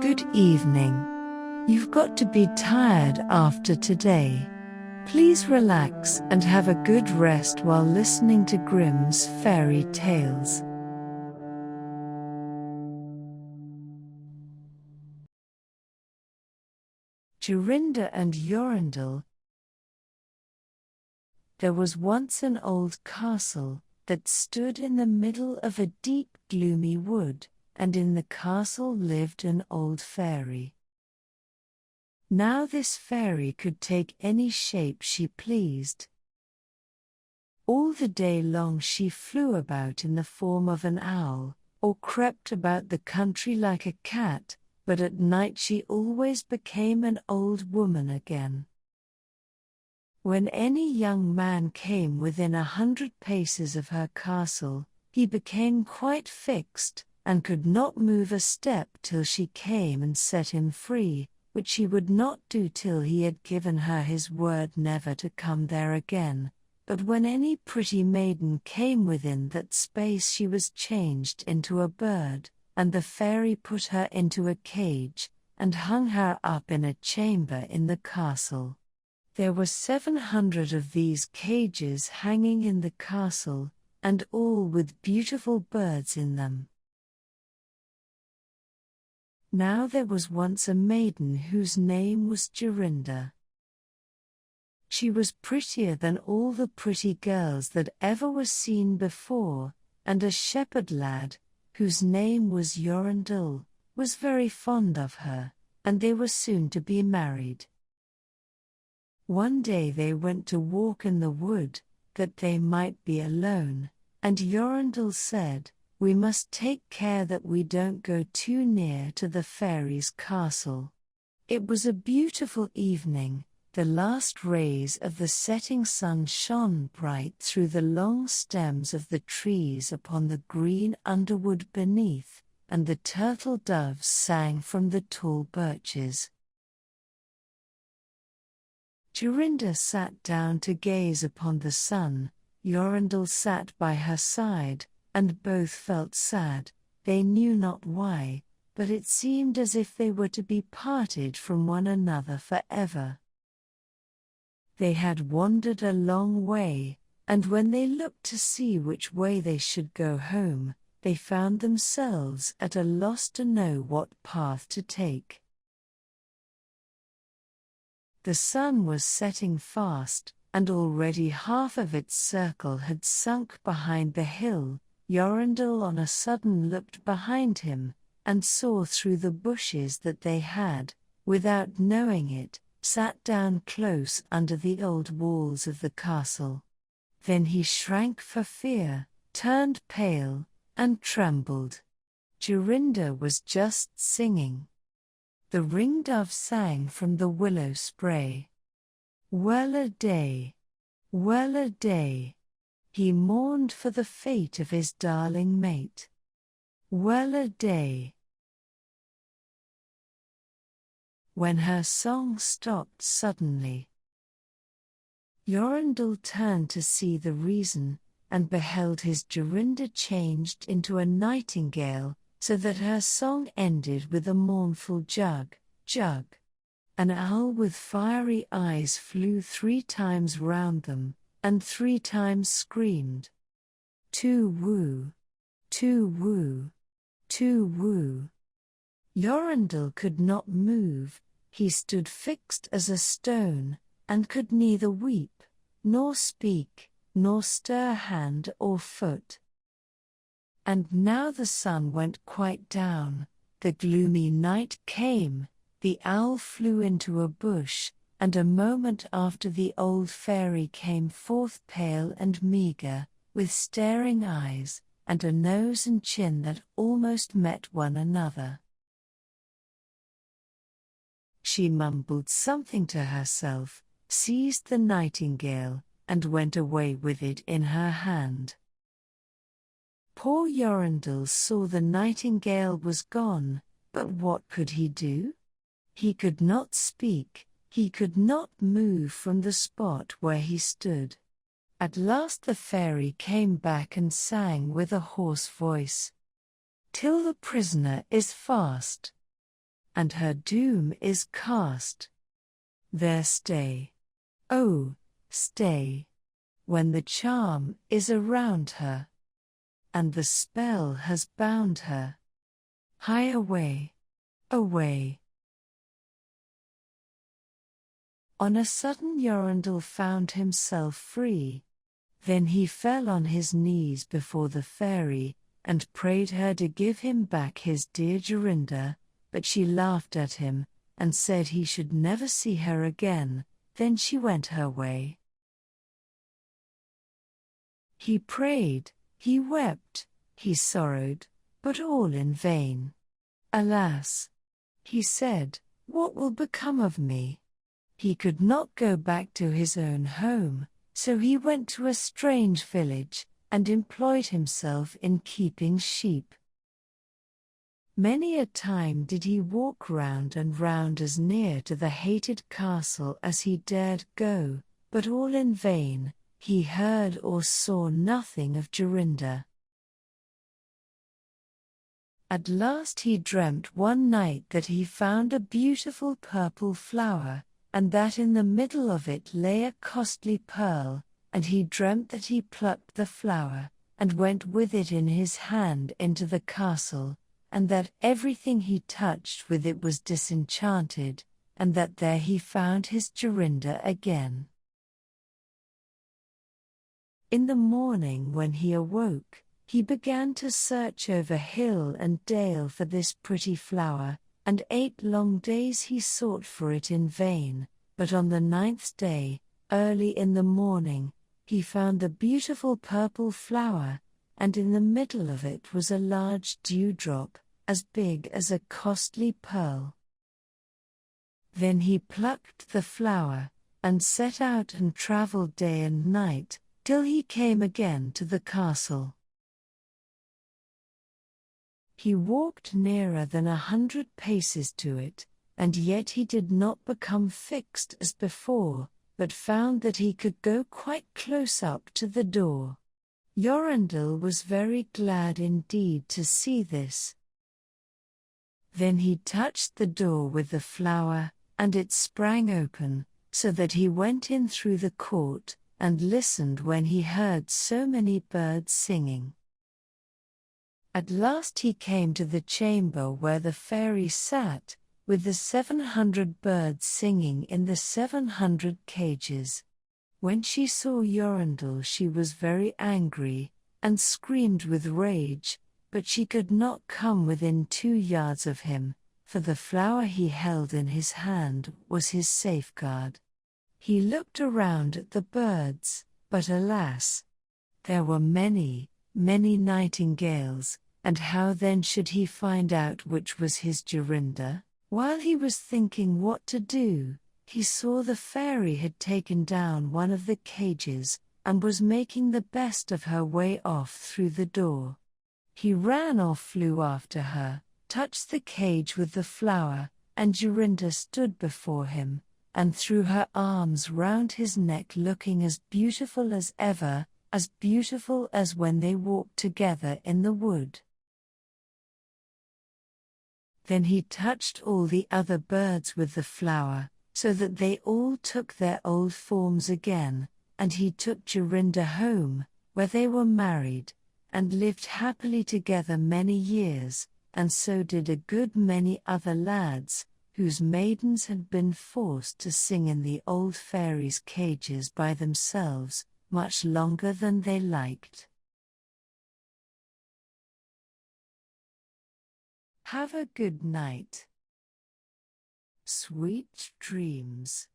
Good evening. You've got to be tired after today. Please relax and have a good rest while listening to Grimm's fairy tales. Jorinda and Jorindel. There was once an old castle that stood in the middle of a deep gloomy wood, and in the castle lived an old fairy. Now this fairy could take any shape she pleased. All the day long she flew about in the form of an owl, or crept about the country like a cat, but at night she always became an old woman again. When any young man came within 100 paces of her castle, he became quite fixed, and could not move a step till she came and set him free, which she would not do till he had given her his word never to come there again. But when any pretty maiden came within that space she was changed into a bird, and the fairy put her into a cage, and hung her up in a chamber in the castle. There were 700 of these cages hanging in the castle, and all with beautiful birds in them. Now there was once a maiden whose name was Jorinda. She was prettier than all the pretty girls that ever were seen before, and a shepherd lad, whose name was Jorindel, was very fond of her, and they were soon to be married. One day they went to walk in the wood, that they might be alone, and Jorindel said, "We must take care that we don't go too near to the fairy's castle." It was a beautiful evening. The last rays of the setting sun shone bright through the long stems of the trees upon the green underwood beneath, and the turtle doves sang from the tall birches. Jorinda sat down to gaze upon the sun. Jorindel sat by her side, and both felt sad, they knew not why, but it seemed as if they were to be parted from one another forever. They had wandered a long way, and when they looked to see which way they should go home, they found themselves at a loss to know what path to take. The sun was setting fast, and already half of its circle had sunk behind the hill. Jorindel on a sudden looked behind him, and saw through the bushes that they had, without knowing it, sat down close under the old walls of the castle. Then he shrank for fear, turned pale, and trembled. Jorinda was just singing. The ringdove sang from the willow spray. Well-a-day, well-a-day. He mourned for the fate of his darling mate. Well-a-day. When her song stopped suddenly, Jorindel turned to see the reason, and beheld his Jorinda changed into a nightingale, so that her song ended with a mournful jug, jug. An owl with fiery eyes flew 3 times round them, and 3 times screamed, "Tu-woo, tu-woo, tu-woo." Jorindel could not move, he stood fixed as a stone, and could neither weep, nor speak, nor stir hand or foot. And now the sun went quite down, the gloomy night came, the owl flew into a bush, and a moment after the old fairy came forth pale and meagre, with staring eyes, and a nose and chin that almost met one another. She mumbled something to herself, seized the nightingale, and went away with it in her hand. Poor Jorindel saw the nightingale was gone, but what could he do? He could not speak, he could not move from the spot where he stood. At last the fairy came back and sang with a hoarse voice, "Till the prisoner is fast." and her doom is cast. There stay, oh, stay, when the charm is around her, and the spell has bound her. Hie away, away. On a sudden Jorindel found himself free. Then he fell on his knees before the fairy, and prayed her to give him back his dear Jorinda, but she laughed at him, and said he should never see her again. Then she went her way. He prayed, he wept, he sorrowed, but all in vain. Alas! He said, what will become of me? He could not go back to his own home, so he went to a strange village, and employed himself in keeping sheep. Many a time did he walk round and round as near to the hated castle as he dared go, but all in vain. He heard or saw nothing of Jorinda. At last he dreamt one night that he found a beautiful purple flower, and that in the middle of it lay a costly pearl, and he dreamt that he plucked the flower, and went with it in his hand into the castle, and that everything he touched with it was disenchanted, and that there he found his Jorinda again. In the morning when he awoke, he began to search over hill and dale for this pretty flower, and 8 long days he sought for it in vain, but on the 9th day, early in the morning, he found the beautiful purple flower, and in the middle of it was a large dewdrop, as big as a costly pearl. Then he plucked the flower, and set out and travelled day and night, till he came again to the castle. He walked nearer than 100 paces to it, and yet he did not become fixed as before, but found that he could go quite close up to the door. Jorindel was very glad indeed to see this. Then he touched the door with the flower, and it sprang open, so that he went in through the court, and listened when he heard so many birds singing. At last he came to the chamber where the fairy sat, with the 700 birds singing in the 700 cages. When she saw Jorindel she was very angry, and screamed with rage, but she could not come within 2 yards of him, for the flower he held in his hand was his safeguard. He looked around at the birds, but alas! There were many, many nightingales, and how then should he find out which was his Jorinda? While he was thinking what to do, he saw the fairy had taken down one of the cages, and was making the best of her way off through the door. He ran or flew after her, touched the cage with the flower, and Jorinda stood before him, and threw her arms round his neck looking as beautiful as ever, as beautiful as when they walked together in the wood. Then he touched all the other birds with the flower, so that they all took their old forms again, and he took Jorinda home, where they were married, and lived happily together many years, and so did a good many other lads, whose maidens had been forced to sing in the old fairies' cages by themselves, much longer than they liked. Have a good night. Sweet dreams.